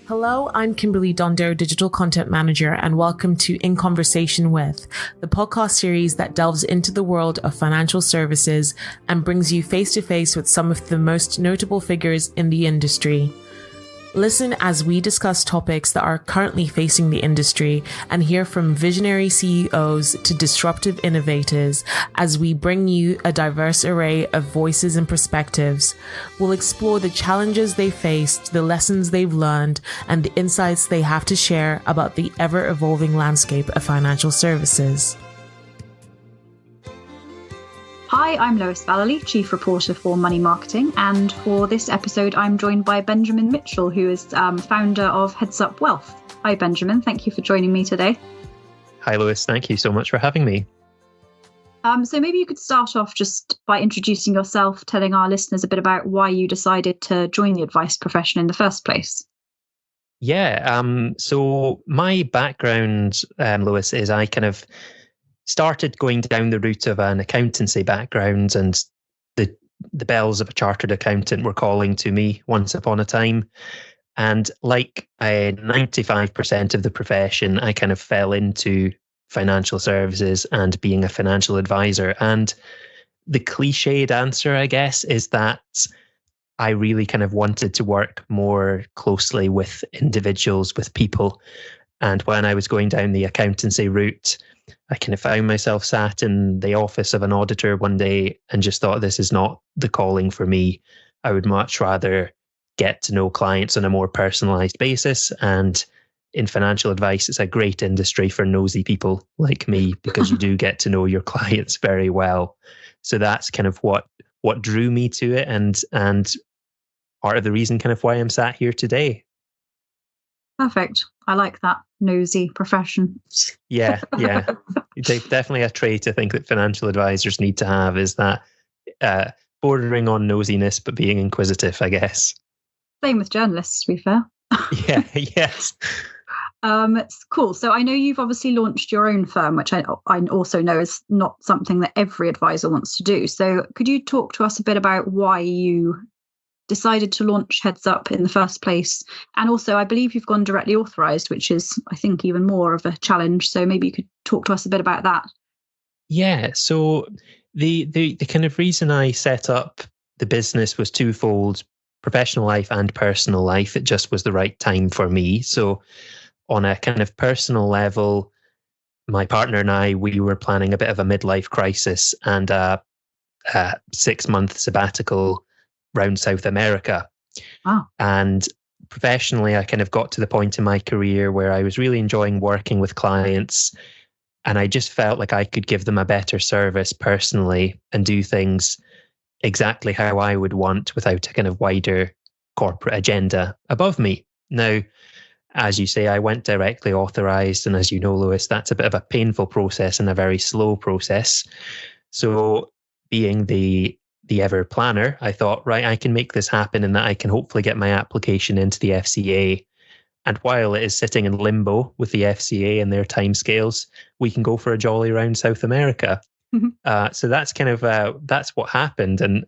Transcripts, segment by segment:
Hello, I'm Kimberly Dondo, Digital Content Manager, and welcome to In Conversation With, the podcast series that delves into the world of financial services and brings you face to face with some of the most notable figures in the industry. Listen as we discuss topics that are currently facing the industry and hear from visionary CEOs to disruptive innovators as we bring you a diverse array of voices and perspectives. We'll explore the challenges they faced, the lessons they've learned, and the insights they have to share about the ever-evolving landscape of financial services. Hi, I'm Lois Vallely, Chief Reporter for Money Marketing, and for this episode I'm joined by Benjamin Mitchell, who is founder of Headsup Wealth. Hi Benjamin, thank you for joining me today. Hi Lois, thank you so much for having me. So maybe you could start off just by introducing yourself, telling our listeners a bit about why you decided to join the advice profession in the first place. So my background, Lois, is I kind of started going down the route of an accountancy background, and the bells of a chartered accountant were calling to me once upon a time. And like 95% of the profession, I kind of fell into financial services and being a financial advisor. And the cliched answer, I guess, is that I really kind of wanted to work more closely with individuals, with people. And when I was going down the accountancy route, I kind of found myself sat in the office of an auditor one day and just thought, this is not the calling for me. I would much rather get to know clients on a more personalized basis. And in financial advice, it's a great industry for nosy people like me, because you do get to know your clients very well. So that's kind of what drew me to it, and part of the reason kind of why I'm sat here today. Perfect. I like that nosy profession. Yeah. Definitely a trait I think that financial advisors need to have, is that bordering on nosiness, but being inquisitive, I guess. Same with journalists, to be fair. Yes. Cool. So I know you've obviously launched your own firm, which I also know is not something that every advisor wants to do. So could you talk to us a bit about why you decided to launch Headsup in the first place? And also, I believe you've gone directly authorised, which is, I think, even more of a challenge. So maybe you could talk to us a bit about that. Yeah. So the kind of reason I set up the business was twofold: professional life and personal life. It just was the right time for me. So on a kind of personal level, my partner and I, we were planning a bit of a midlife crisis and a 6-month sabbatical around South America. Wow. And professionally, I kind of got to the point in my career where I was really enjoying working with clients, and I just felt like I could give them a better service personally and do things exactly how I would want without a kind of wider corporate agenda above me. Now, as you say, I went directly authorised, and as you know, Lois, that's a bit of a painful process and a very slow process. So being the ever planner, I thought, right, I can make this happen, and that I can hopefully get my application into the FCA. And while it is sitting in limbo with the FCA and their timescales, we can go for a jolly round South America. Mm-hmm. So that's kind of that's what happened, and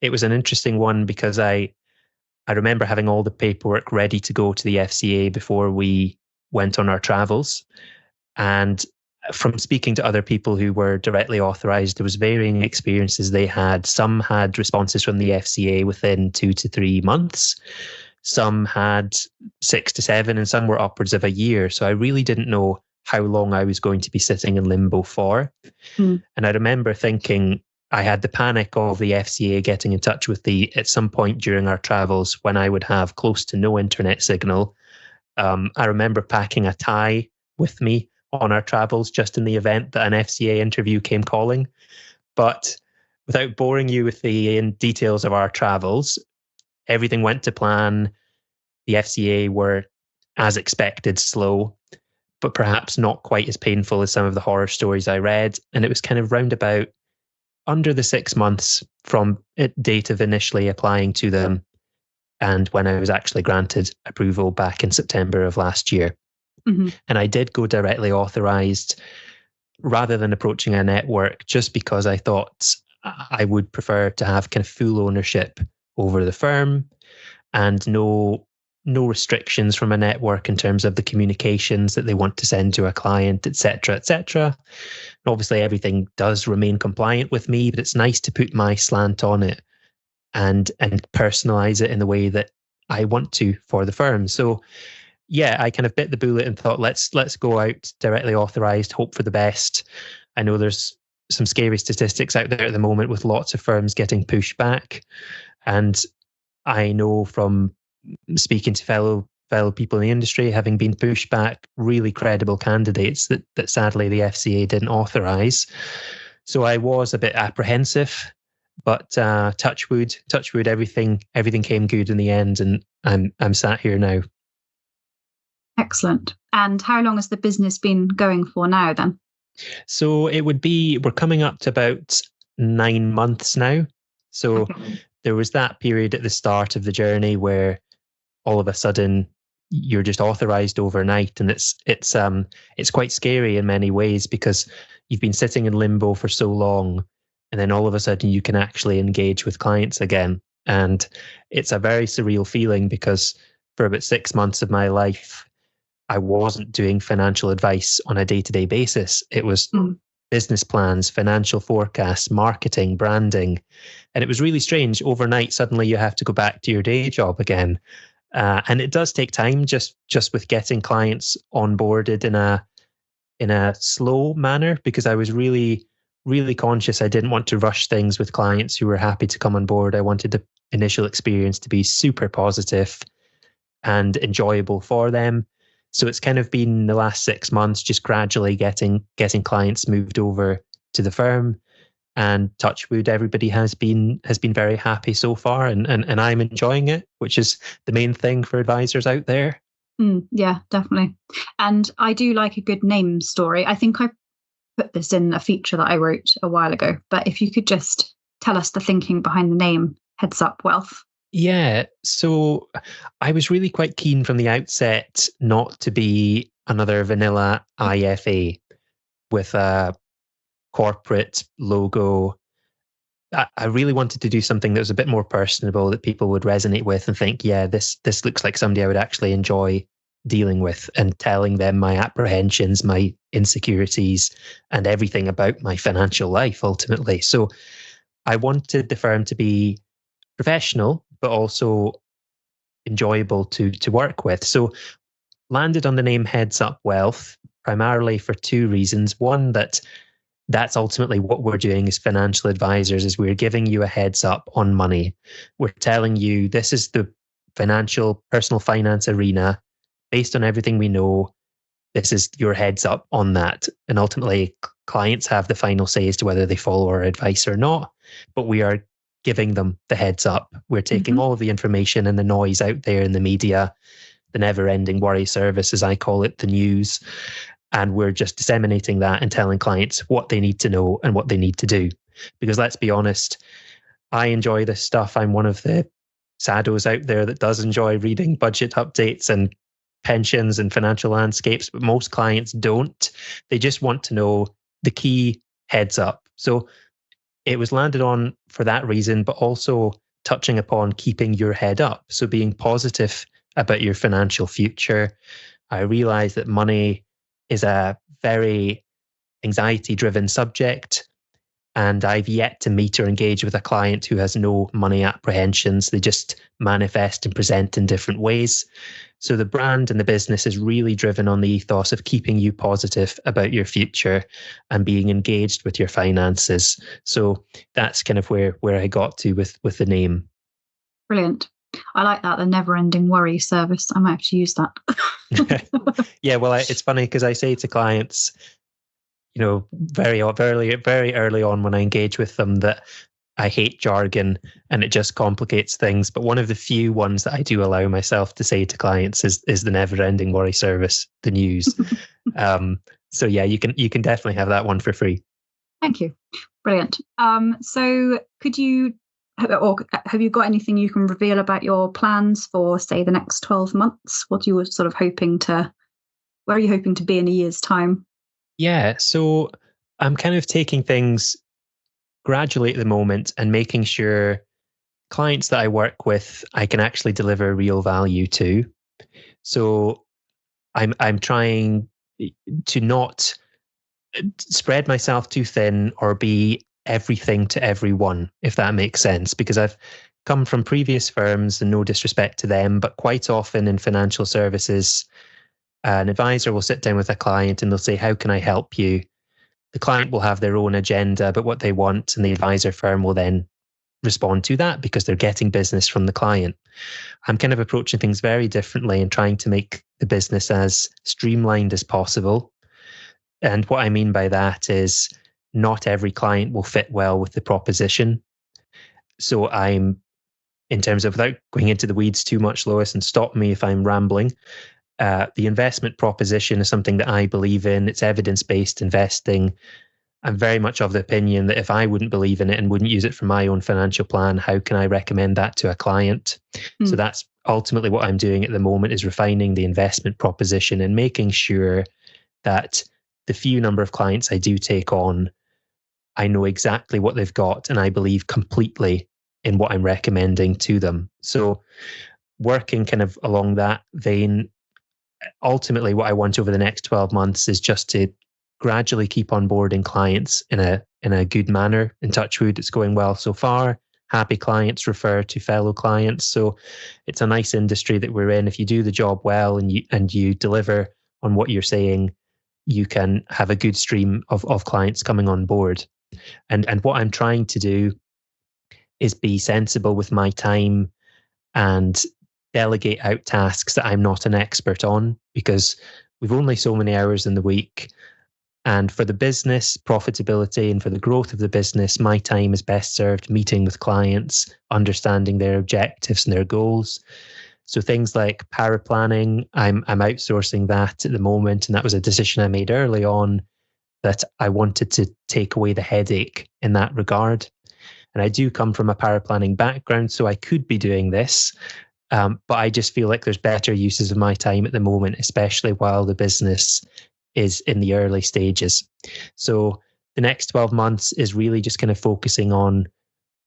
it was an interesting one, because I remember having all the paperwork ready to go to the FCA before we went on our travels, and from speaking to other people who were directly authorised, there was varying experiences they had. Some had responses from the FCA within 2 to 3 months. Some had 6 to 7, and some were upwards of a year. So I really didn't know how long I was going to be sitting in limbo for. And I remember thinking, I had the panic of the FCA getting in touch with at some point during our travels when I would have close to no internet signal. I remember packing a tie with me on our travels, just in the event that an FCA interview came calling. But without boring you with the details of our travels, everything went to plan. The FCA were, as expected, slow, but perhaps not quite as painful as some of the horror stories I read. And it was kind of roundabout under the 6 months from date of initially applying to them and when I was actually granted approval back in September of last year. Mm-hmm. And I did go directly authorised rather than approaching a network, just because I thought I would prefer to have kind of full ownership over the firm and no no restrictions from a network in terms of the communications that they want to send to a client, etc., etc. Obviously, everything does remain compliant with me, but it's nice to put my slant on it and personalize it in the way that I want to for the firm. So yeah, I kind of bit the bullet and thought, let's go out directly authorized, hope for the best. I know there's some scary statistics out there at the moment with lots of firms getting pushed back. And I know from speaking to fellow people in the industry, having been pushed back, really credible candidates that sadly the FCA didn't authorize. So I was a bit apprehensive, but touch wood, everything came good in the end, and I'm sat here now. Excellent. And how long has the business been going for now then? So we're coming up to about 9 months now. So okay. There was that period at the start of the journey where all of a sudden you're just authorized overnight, and it's quite scary in many ways because you've been sitting in limbo for so long, and then all of a sudden you can actually engage with clients again. And it's a very surreal feeling because for about 6 months of my life, I wasn't doing financial advice on a day-to-day basis. It was business plans, financial forecasts, marketing, branding. And it was really strange. Overnight, suddenly you have to go back to your day job again. And it does take time just with getting clients onboarded in a slow manner, because I was really, really conscious. I didn't want to rush things with clients who were happy to come on board. I wanted the initial experience to be super positive and enjoyable for them. So it's kind of been the last 6 months just gradually getting clients moved over to the firm, and touch wood, everybody has been very happy so far, and I'm enjoying it, which is the main thing for advisors out there. Yeah, definitely. And I do like a good name story. I think I put this in a feature that I wrote a while ago, but if you could just tell us the thinking behind the name Headsup Wealth. Yeah, so I was really quite keen from the outset not to be another vanilla IFA with a corporate logo. I really wanted to do something that was a bit more personable, that people would resonate with and think, yeah, this looks like somebody I would actually enjoy dealing with, and telling them my apprehensions, my insecurities, and everything about my financial life ultimately. So I wanted the firm to be professional, but also enjoyable to work with. So landed on the name Headsup Wealth primarily for two reasons. One, that's ultimately what we're doing as financial advisors, is we're giving you a heads up on money. We're telling you this is the financial, personal finance arena. Based on everything we know, this is your heads up on that. And ultimately, clients have the final say as to whether they follow our advice or not. But we are giving them the heads up. We're taking all of the information and the noise out there in the media, the never-ending worry service, as I call it, the news. And we're just disseminating that and telling clients what they need to know and what they need to do. Because let's be honest, I enjoy this stuff. I'm one of the saddos out there that does enjoy reading budget updates and pensions and financial landscapes, but most clients don't. They just want to know the key heads up. So it was landed on for that reason, but also touching upon keeping your head up. So being positive about your financial future. I realize that money is a very anxiety-driven subject, and I've yet to meet or engage with a client who has no money apprehensions. They just manifest and present in different ways. So the brand and the business is really driven on the ethos of keeping you positive about your future and being engaged with your finances. So that's kind of where I got to with the name. Brilliant. I like that, the never-ending worry service. I might have to use that. Yeah, well, it's funny because I say to clients, very early on when I engage with them, that I hate jargon and it just complicates things. But one of the few ones that I do allow myself to say to clients is the never-ending worry service, the news. So yeah, you can definitely have that one for free. Thank you. Brilliant. So could you, or have you got anything you can reveal about your plans for, say, the next 12 months? What you were sort of where are you hoping to be in a year's time? Yeah, so I'm kind of taking things gradually at the moment and making sure clients that I work with, I can actually deliver real value to. So I'm trying to not spread myself too thin or be everything to everyone, if that makes sense, because I've come from previous firms, and no disrespect to them, but quite often in financial services, an advisor will sit down with a client and they'll say, how can I help you? The client will have their own agenda about what they want, and the advisor firm will then respond to that because they're getting business from the client. I'm kind of approaching things very differently and trying to make the business as streamlined as possible. And what I mean by that is not every client will fit well with the proposition. So I'm, in terms of, without going into the weeds too much, Lois, and stop me if I'm rambling, the investment proposition is something that I believe in. It's evidence-based investing. I'm very much of the opinion that if I wouldn't believe in it and wouldn't use it for my own financial plan, how can I recommend that to a client? So that's ultimately what I'm doing at the moment, is refining the investment proposition and making sure that the few number of clients I do take on, I know exactly what they've got and I believe completely in what I'm recommending to them. So working kind of along that vein, ultimately what I want over the next 12 months is just to gradually keep onboarding clients in a good manner. In touch wood, it's going well so far. Happy clients refer to fellow clients. So it's a nice industry that we're in. If you do the job well and you deliver on what you're saying, you can have a good stream of clients coming on board. And what I'm trying to do is be sensible with my time and delegate out tasks that I'm not an expert on, because we've only so many hours in the week. And for the business profitability and for the growth of the business, my time is best served meeting with clients, understanding their objectives and their goals. So things like power planning, I'm outsourcing that at the moment. And that was a decision I made early on, that I wanted to take away the headache in that regard. And I do come from a power planning background, so I could be doing this. But I just feel like there's better uses of my time at the moment, especially while the business is in the early stages. So the next 12 months is really just kind of focusing on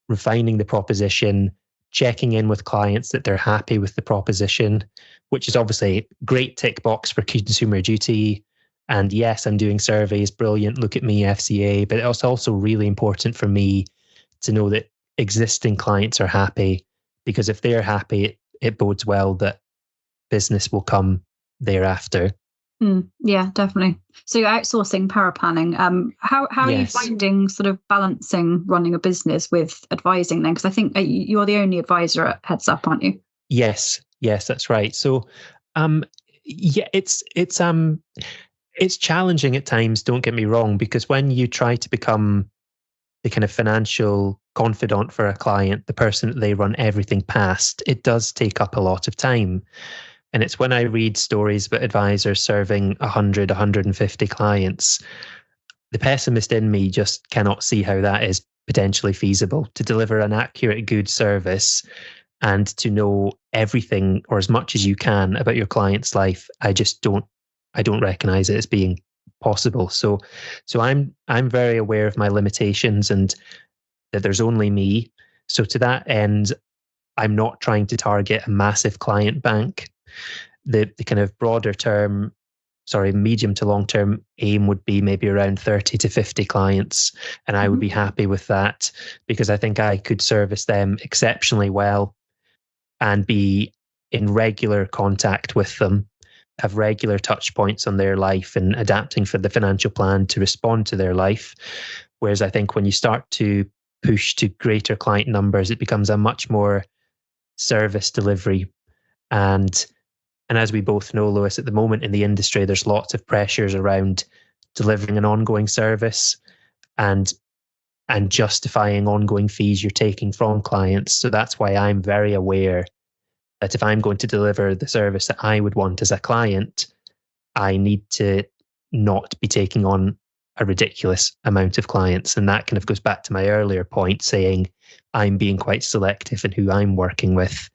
refining the proposition, checking in with clients that they're happy with the proposition, which is obviously great tick box for consumer duty. And yes, I'm doing surveys, brilliant, look at me, FCA, but it's also really important for me to know that existing clients are happy, because if they're happy, it bodes well that business will come thereafter. Yeah, definitely. So you're outsourcing power planning. How are you finding sort of balancing running a business with advising then? Because I think you're the only advisor at Headsup, aren't you? Yes, that's right. So, it's challenging at times. Don't get me wrong, because when you try to become the kind of financial confidant for a client, the person that they run everything past, it does take up a lot of time. And it's when I read stories about advisors serving 100, 150 clients, the pessimist in me just cannot see how that is potentially feasible to deliver an accurate, good service and to know everything or as much as you can about your client's life. I don't recognize it as being possible. So I'm very aware of my limitations and that there's only me. So to that end, I'm not trying to target a massive client bank. The kind of medium to long term aim would be maybe around 30 to 50 clients. And I would be happy with that, because I think I could service them exceptionally well and be in regular contact with them, have regular touch points on their life and adapting for the financial plan to respond to their life. Whereas I think when you start to push to greater client numbers, it becomes a much more service delivery. And as we both know, Lois, at the moment in the industry, there's lots of pressures around delivering an ongoing service and justifying ongoing fees you're taking from clients. So that's why I'm very aware that if I'm going to deliver the service that I would want as a client, I need to not be taking on a ridiculous amount of clients. And that kind of goes back to my earlier point, saying I'm being quite selective in who I'm working with,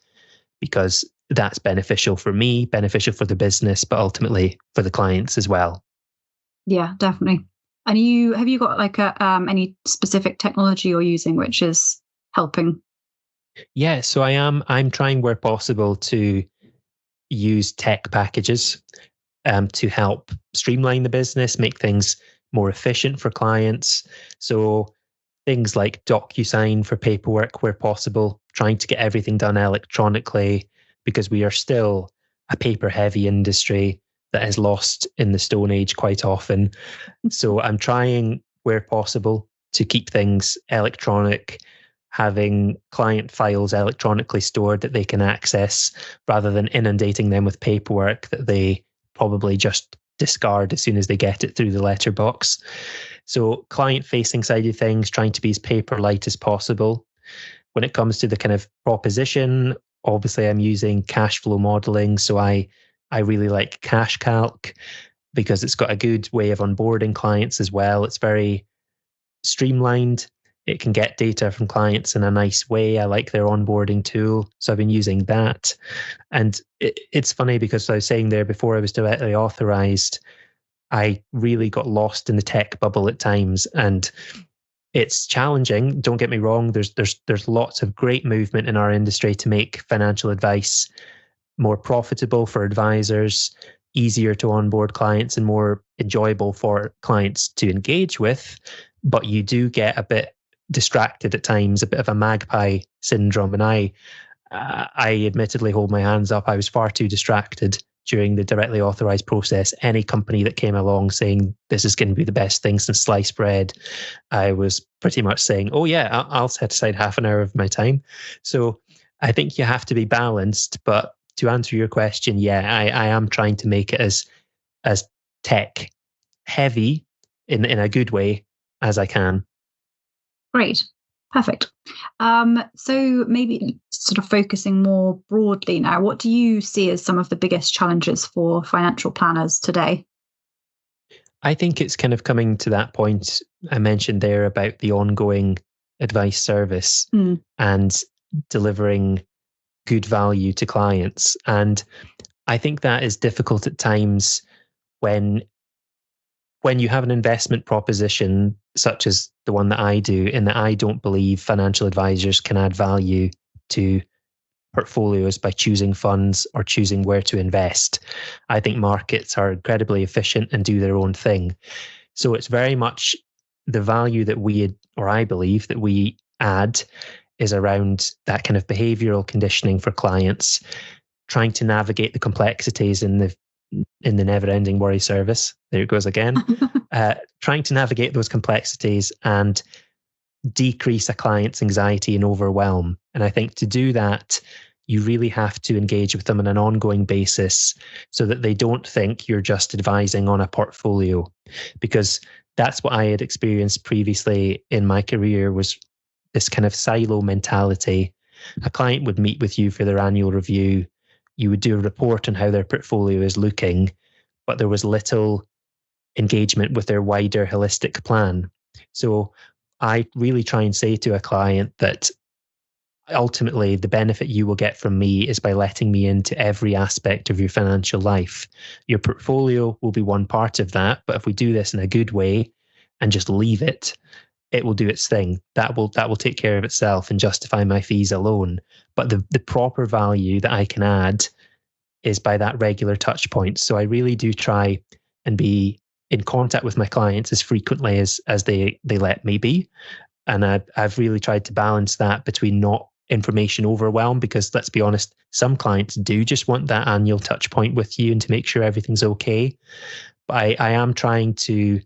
because that's beneficial for me, beneficial for the business, but ultimately for the clients as well. Yeah, definitely. And have you got like any specific technology you're using which is helping? Yeah, so I'm trying where possible to use tech packages to help streamline the business, make things more efficient for clients. So things like DocuSign for paperwork where possible, trying to get everything done electronically, because we are still a paper-heavy industry that is lost in the Stone Age quite often. So I'm trying, where possible, to keep things electronic, having client files electronically stored that they can access, rather than inundating them with paperwork that they probably just discard as soon as they get it through the letterbox. So client-facing side of things, trying to be as paper-light as possible. When it comes to the kind of proposition, obviously I'm using cash flow modeling. So I really like Cash Calc because it's got a good way of onboarding clients as well. It's very streamlined. It can get data from clients in a nice way. I like their onboarding tool. So I've been using that. And it's funny because I was saying there before I was directly authorised, I really got lost in the tech bubble at times, and it's challenging. Don't get me wrong. There's lots of great movement in our industry to make financial advice more profitable for advisors, easier to onboard clients, and more enjoyable for clients to engage with. But you do get a bit distracted at times, a bit of a magpie syndrome. And I admittedly hold my hands up. I was far too distracted during the directly authorised process. Any company that came along saying this is going to be the best thing since sliced bread, I was pretty much saying, oh yeah, I'll set aside half an hour of my time. So I think you have to be balanced. But to answer your question, yeah, I am trying to make it as tech heavy in a good way as I can. Great. Perfect. So maybe sort of focusing more broadly now, what do you see as some of the biggest challenges for financial planners today? I think it's kind of coming to that point I mentioned there about the ongoing advice service and delivering good value to clients. And I think that is difficult at times when you have an investment proposition such as the one that I do, in that I don't believe financial advisors can add value to portfolios by choosing funds or choosing where to invest. I think markets are incredibly efficient and do their own thing. So it's very much the value that I believe that we add is around that kind of behavioral conditioning for clients, trying to navigate the complexities in the never-ending worry service. There it goes again. Trying to navigate those complexities and decrease a client's anxiety and overwhelm. And I think to do that, you really have to engage with them on an ongoing basis so that they don't think you're just advising on a portfolio. Because that's what I had experienced previously in my career, was this kind of silo mentality. A client would meet with you for their annual review. You would do a report on how their portfolio is looking, but there was little engagement with their wider holistic plan. So I really try and say to a client that ultimately the benefit you will get from me is by letting me into every aspect of your financial life. Your portfolio will be one part of that, but if we do this in a good way and just leave it, it will do its thing. That will take care of itself and justify my fees alone. But the proper value that I can add is by that regular touch point. So I really do try and be in contact with my clients as frequently as they let me be. And I've really tried to balance that between not information overwhelm, because let's be honest, some clients do just want that annual touch point with you and to make sure everything's okay. But I am trying to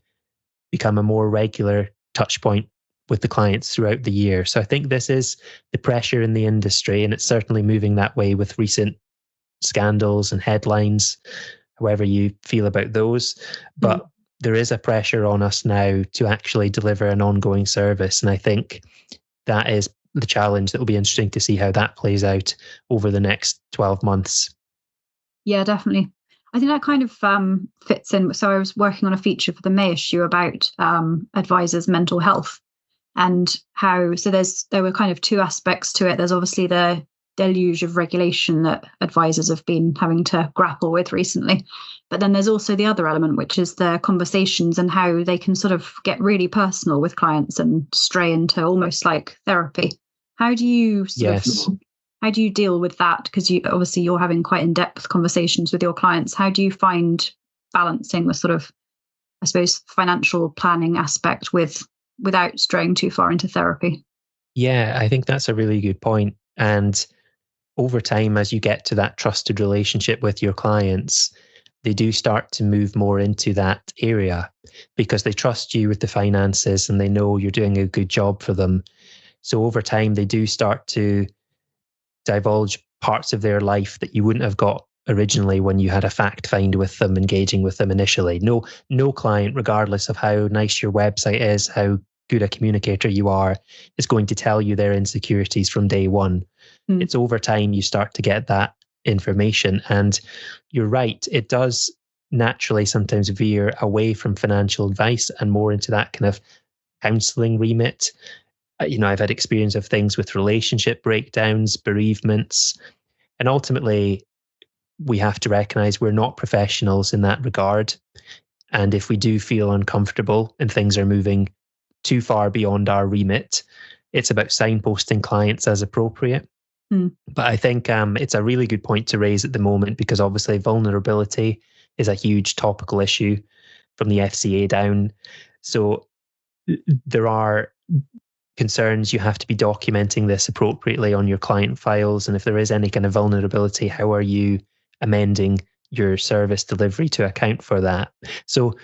become a more regular touch point with the clients throughout the year. So I think this is the pressure in the industry, and it's certainly moving that way with recent scandals and headlines, however you feel about those. But there is a pressure on us now to actually deliver an ongoing service. And I think that is the challenge that will be interesting to see how that plays out over the next 12 months. Yeah, definitely. I think that kind of fits in. So I was working on a feature for the May issue about advisors' mental health, and how, so there were kind of two aspects to it. There's obviously the deluge of regulation that advisors have been having to grapple with recently. But then there's also the other element, which is the conversations and how they can sort of get really personal with clients and stray into almost like therapy. How do you sort of How do you deal with that? Because you're having quite in-depth conversations with your clients. How do you find balancing the sort of, I suppose, financial planning aspect without straying too far into therapy? Yeah, I think that's a really good point. And over time, as you get to that trusted relationship with your clients, they do start to move more into that area because they trust you with the finances and they know you're doing a good job for them. So over time, they do start to divulge parts of their life that you wouldn't have got originally when you had a fact find with them, engaging with them initially. No client, regardless of how nice your website is, how good a communicator you are, is going to tell you their insecurities from day one. It's over time you start to get that information. And you're right, it does naturally sometimes veer away from financial advice and more into that kind of counseling remit. I've had experience of things with relationship breakdowns, bereavements, and ultimately we have to recognize we're not professionals in that regard. And if we do feel uncomfortable and things are moving too far beyond our remit, it's about signposting clients as appropriate. But I think it's a really good point to raise at the moment because obviously vulnerability is a huge topical issue from the FCA down. So there are concerns you have to be documenting this appropriately on your client files. And if there is any kind of vulnerability, how are you amending your service delivery to account for that? So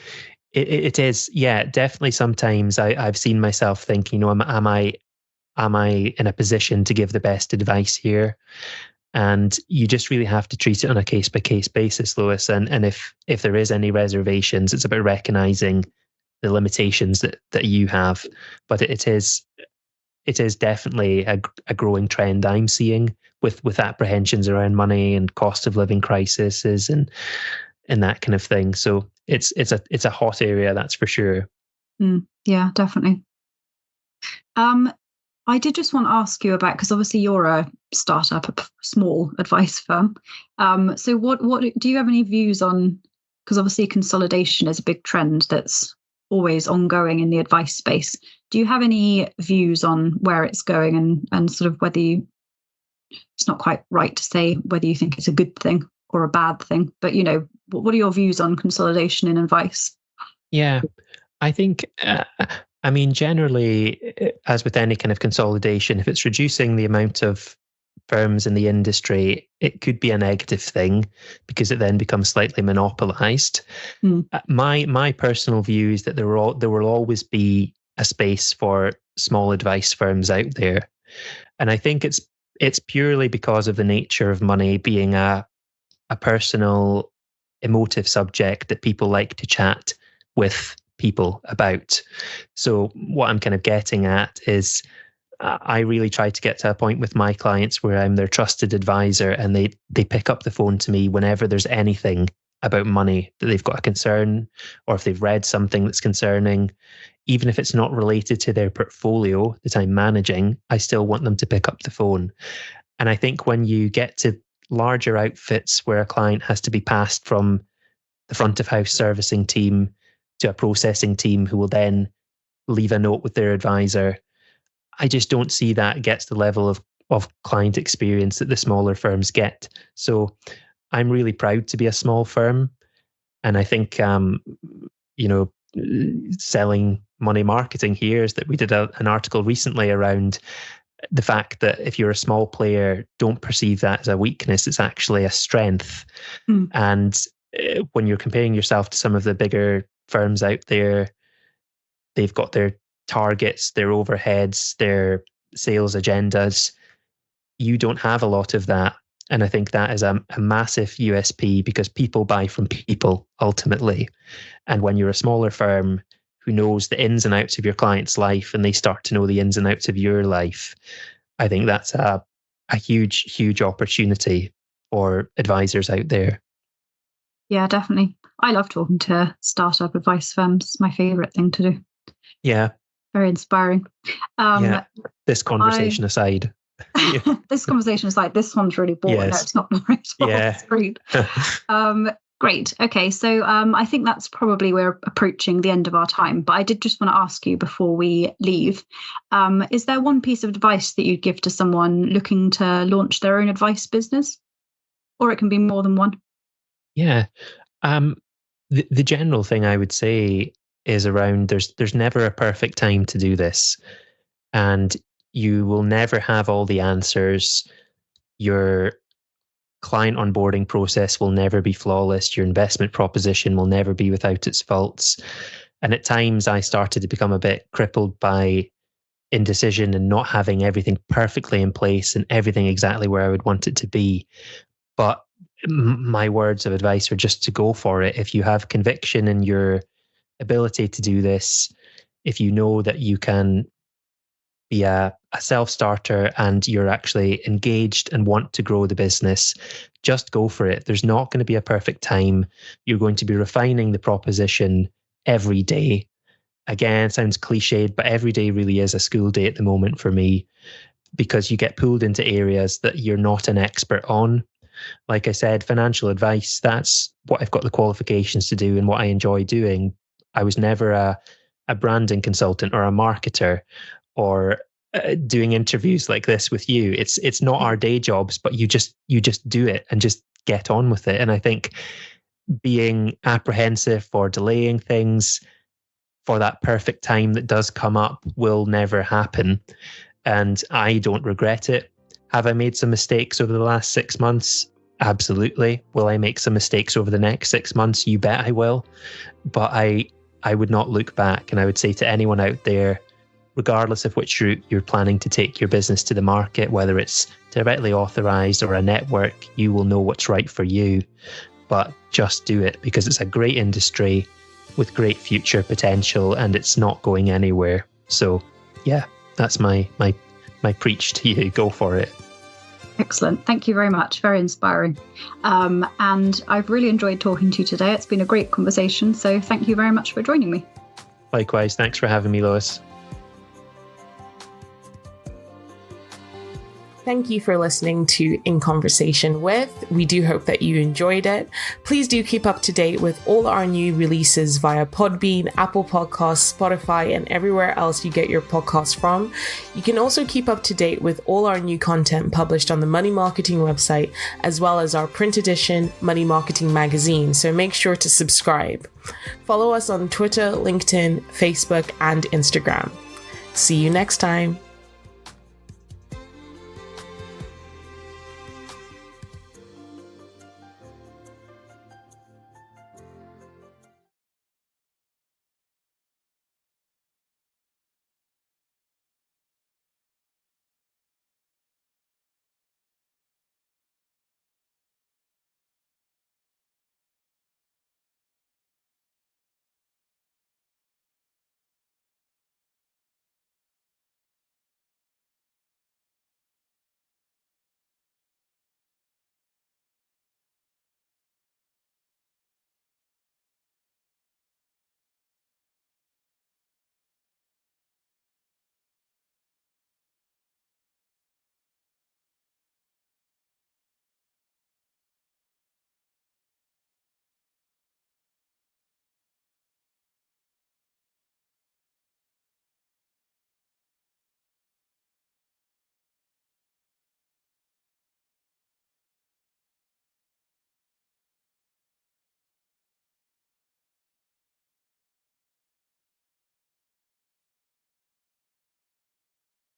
it is, yeah, definitely sometimes I've seen myself thinking, am I in a position to give the best advice here? And you just really have to treat it on a case by case basis, Lois. And if there is any reservations, it's about recognizing the limitations that you have. But it is definitely a growing trend I'm seeing with apprehensions around money and cost of living crises and that kind of thing. So it's a hot area, that's for sure. Yeah, definitely. I did just want to ask you about, because obviously you're a startup, a small advice firm. So what do you have any views on, because obviously consolidation is a big trend that's always ongoing in the advice space. Do you have any views on where it's going and sort of whether it's not quite right to say whether you think it's a good thing or a bad thing, but what are your views on consolidation in advice? Yeah, I think, generally, as with any kind of consolidation, if it's reducing the amount of firms in the industry, it could be a negative thing because it then becomes slightly monopolized. My personal view is that there will always be a space for small advice firms out there. And I think it's purely because of the nature of money being a personal, emotive subject that people like to chat with people about. So what I'm kind of getting at is I really try to get to a point with my clients where I'm their trusted advisor and they pick up the phone to me whenever there's anything about money that they've got a concern, or if they've read something that's concerning, even if it's not related to their portfolio that I'm managing, I still want them to pick up the phone. And I think when you get to larger outfits where a client has to be passed from the front of house servicing team to a processing team who will then leave a note with their advisor, I just don't see that gets the level of client experience that the smaller firms get. So I'm really proud to be a small firm. And I think, selling money marketing here is that we did an article recently around the fact that if you're a small player, don't perceive that as a weakness. It's actually a strength. And when you're comparing yourself to some of the bigger firms out there, they've got their targets, their overheads, their sales agendas. You don't have a lot of that. And I think that is a massive USP because people buy from people ultimately. And when you're a smaller firm who knows the ins and outs of your client's life and they start to know the ins and outs of your life, I think that's a huge, huge opportunity for advisors out there. Yeah, definitely. I love talking to startup advice firms. It's my favorite thing to do. Yeah. Very inspiring. This conversation aside. This conversation aside, this one's really boring. Yes. No, it's not boring at all. Yeah. It's great. Great. Okay. So I think that's probably we're approaching the end of our time, but I did just want to ask you before we leave, is there one piece of advice that you'd give to someone looking to launch their own advice business? Or it can be more than one. Yeah. The general thing I would say is around there's never a perfect time to do this, and you will never have all the answers. Your client onboarding process will never be flawless. Your investment proposition will never be without its faults. And at times I started to become a bit crippled by indecision and not having everything perfectly in place and everything exactly where I would want it to be. But my words of advice are just to go for it. If you have conviction in your ability to do this, if you know that you can be a self-starter and you're actually engaged and want to grow the business, just go for it. There's not going to be a perfect time. You're going to be refining the proposition every day. Again, it sounds cliched, but every day really is a school day at the moment for me, because you get pulled into areas that you're not an expert on. Like I said, financial advice, that's what I've got the qualifications to do and what I enjoy doing. I was never a branding consultant or a marketer or doing interviews like this with you. It's not our day jobs, but you just do it and just get on with it. And I think being apprehensive or delaying things for that perfect time that does come up will never happen. And I don't regret it. Have I made some mistakes over the last 6 months? Absolutely. Will I make some mistakes over the next 6 months? You bet I will. But I would not look back. And I would say to anyone out there, regardless of which route you're planning to take your business to the market, whether it's directly authorised or a network, you will know what's right for you. But just do it, because it's a great industry with great future potential and it's not going anywhere. So yeah, that's my preach to you. Go for it. Excellent. Thank you very much. Very inspiring. And I've really enjoyed talking to you today. It's been a great conversation. So thank you very much for joining me. Likewise. Thanks for having me, Lois. Thank you for listening to In Conversation With. We do hope that you enjoyed it. Please do keep up to date with all our new releases via Podbean, Apple Podcasts, Spotify, and everywhere else you get your podcasts from. You can also keep up to date with all our new content published on the Money Marketing website, as well as our print edition Money Marketing magazine. So make sure to subscribe. Follow us on Twitter, LinkedIn, Facebook, and Instagram. See you next time.